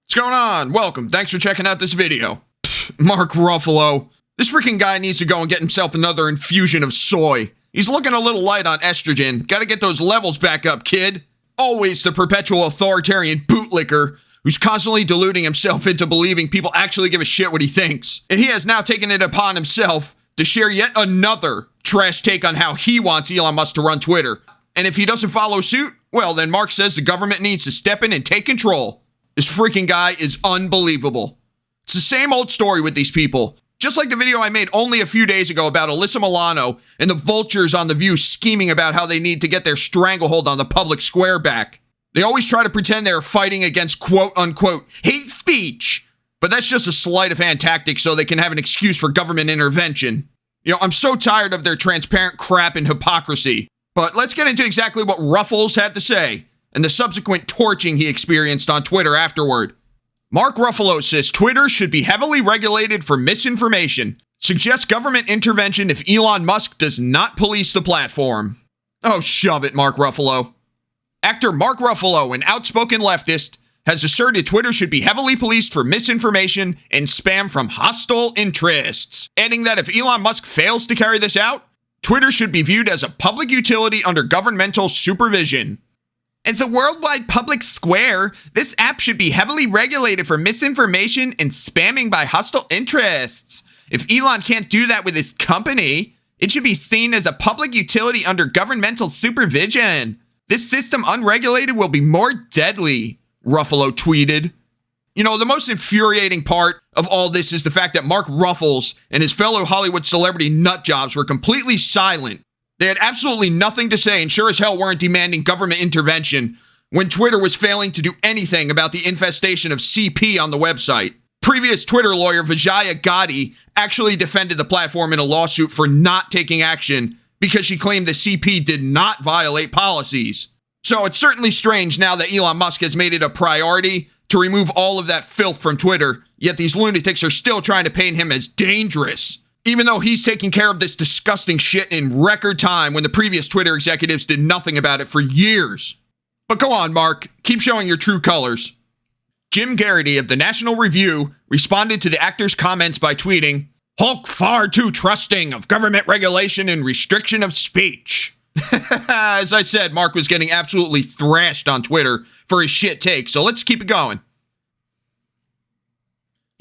What's going on? Welcome. Thanks for checking out this video. Mark Ruffalo. This freaking guy needs to go and get himself another infusion of soy. He's looking a little light on estrogen. Gotta get those levels back up, kid. Always the perpetual authoritarian bootlicker who's constantly deluding himself into believing people actually give a shit what he thinks. And he has now taken it upon himself to share yet another trash take on how he wants Elon Musk to run Twitter. And if he doesn't follow suit, well, then Mark says the government needs to step in and take control. This freaking guy is unbelievable. It's the same old story with these people. Just like the video I made only a few days ago about Alyssa Milano and the vultures on The View scheming about how they need to get their stranglehold on the public square back. They always try to pretend they're fighting against quote-unquote hate speech. But that's just a sleight of hand tactic so they can have an excuse for government intervention. You know, I'm so tired of their transparent crap and hypocrisy. But let's get into exactly what Ruffles had to say and the subsequent torching he experienced on Twitter afterward. Mark Ruffalo says Twitter should be heavily regulated for misinformation. Suggests government intervention if Elon Musk does not police the platform. Oh, shove it, Mark Ruffalo. Actor Mark Ruffalo, an outspoken leftist, has asserted Twitter should be heavily policed for misinformation and spam from hostile interests, adding that if Elon Musk fails to carry this out, Twitter should be viewed as a public utility under governmental supervision. As a worldwide public square, this app should be heavily regulated for misinformation and spamming by hostile interests. If Elon can't do that with his company, it should be seen as a public utility under governmental supervision. This system unregulated will be more deadly, Ruffalo tweeted. You know, the most infuriating part of all this is the fact that Mark Ruffles and his fellow Hollywood celebrity nutjobs were completely silent. They had absolutely nothing to say and sure as hell weren't demanding government intervention when Twitter was failing to do anything about the infestation of CP on the website. Previous Twitter lawyer Vijaya Gotti actually defended the platform in a lawsuit for not taking action because she claimed the CP did not violate policies. So it's certainly strange now that Elon Musk has made it a priority to remove all of that filth from Twitter, yet these lunatics are still trying to paint him as dangerous. Even though he's taking care of this disgusting shit in record time when the previous Twitter executives did nothing about it for years. But go on, Mark. Keep showing your true colors. Jim Garrity of the National Review responded to the actor's comments by tweeting, "Hulk far too trusting of government regulation and restriction of speech." As I said, Mark was getting absolutely thrashed on Twitter for his shit take, so let's keep it going.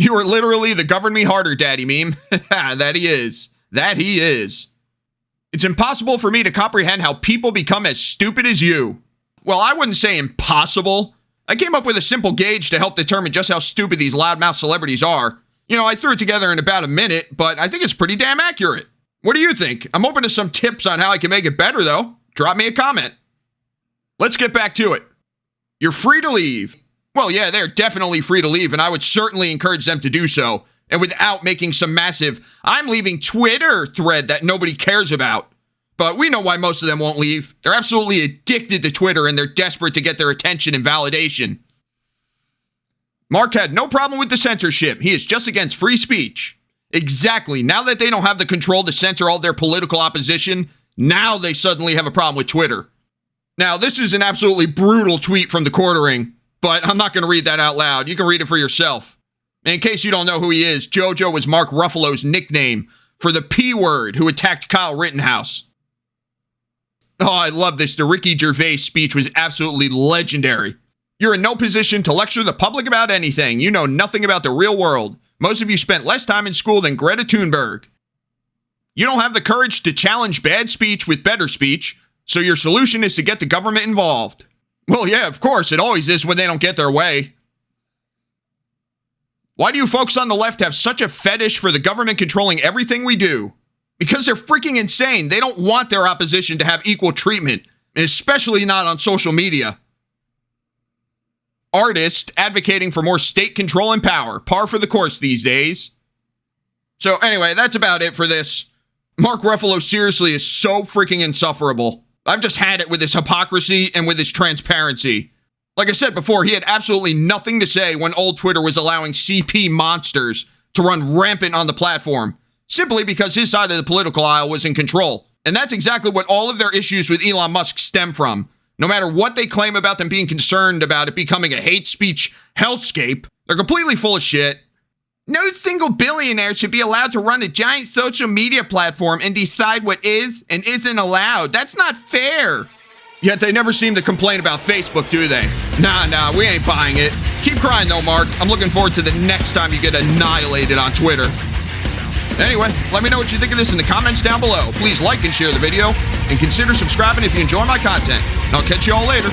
"You are literally the govern me harder daddy meme." That he is. That he is. "It's impossible for me to comprehend how people become as stupid as you." Well, I wouldn't say impossible. I came up with a simple gauge to help determine just how stupid these loudmouth celebrities are. You know, I threw it together in about a minute, but I think it's pretty damn accurate. What do you think? I'm open to some tips on how I can make it better, though. Drop me a comment. Let's get back to it. "You're free to leave." Well, yeah, they're definitely free to leave, and I would certainly encourage them to do so, and without making some massive "I'm leaving Twitter" thread that nobody cares about. But we know why most of them won't leave. They're absolutely addicted to Twitter, and they're desperate to get their attention and validation. "Mark had no problem with the censorship. He is just against free speech." Exactly. Now that they don't have the control to censor all their political opposition, now they suddenly have a problem with Twitter. Now, this is an absolutely brutal tweet from the quartering, but I'm not going to read that out loud. You can read it for yourself. In case you don't know who he is, JoJo was Mark Ruffalo's nickname for the P word who attacked Kyle Rittenhouse. Oh, I love this. The Ricky Gervais speech was absolutely legendary. "You're in no position to lecture the public about anything. You know nothing about the real world. Most of you spent less time in school than Greta Thunberg. You don't have the courage to challenge bad speech with better speech, so your solution is to get the government involved." Well, yeah, of course, it always is when they don't get their way. "Why do you folks on the left have such a fetish for the government controlling everything we do? Because they're freaking insane. They don't want their opposition to have equal treatment, and especially not on social media. Artist advocating for more state control and power. Par for the course these days." So anyway, that's about it for this. Mark Ruffalo seriously is so freaking insufferable. I've just had it with his hypocrisy and with his transparency. Like I said before, he had absolutely nothing to say when old Twitter was allowing CP monsters to run rampant on the platform, simply because his side of the political aisle was in control. And that's exactly what all of their issues with Elon Musk stem from. No matter what they claim about them being concerned about it becoming a hate speech hellscape, They're completely full of shit. No single billionaire should be allowed to run a giant social media platform and decide what is and isn't allowed. That's not fair. Yet they never seem to complain about Facebook, do they? Nah, we ain't buying it. Keep crying though, Mark. I'm looking forward to the next time you get annihilated on Twitter. Anyway, let me know what you think of this in the comments down below. Please like and share the video, and consider subscribing if you enjoy my content. And I'll catch you all later.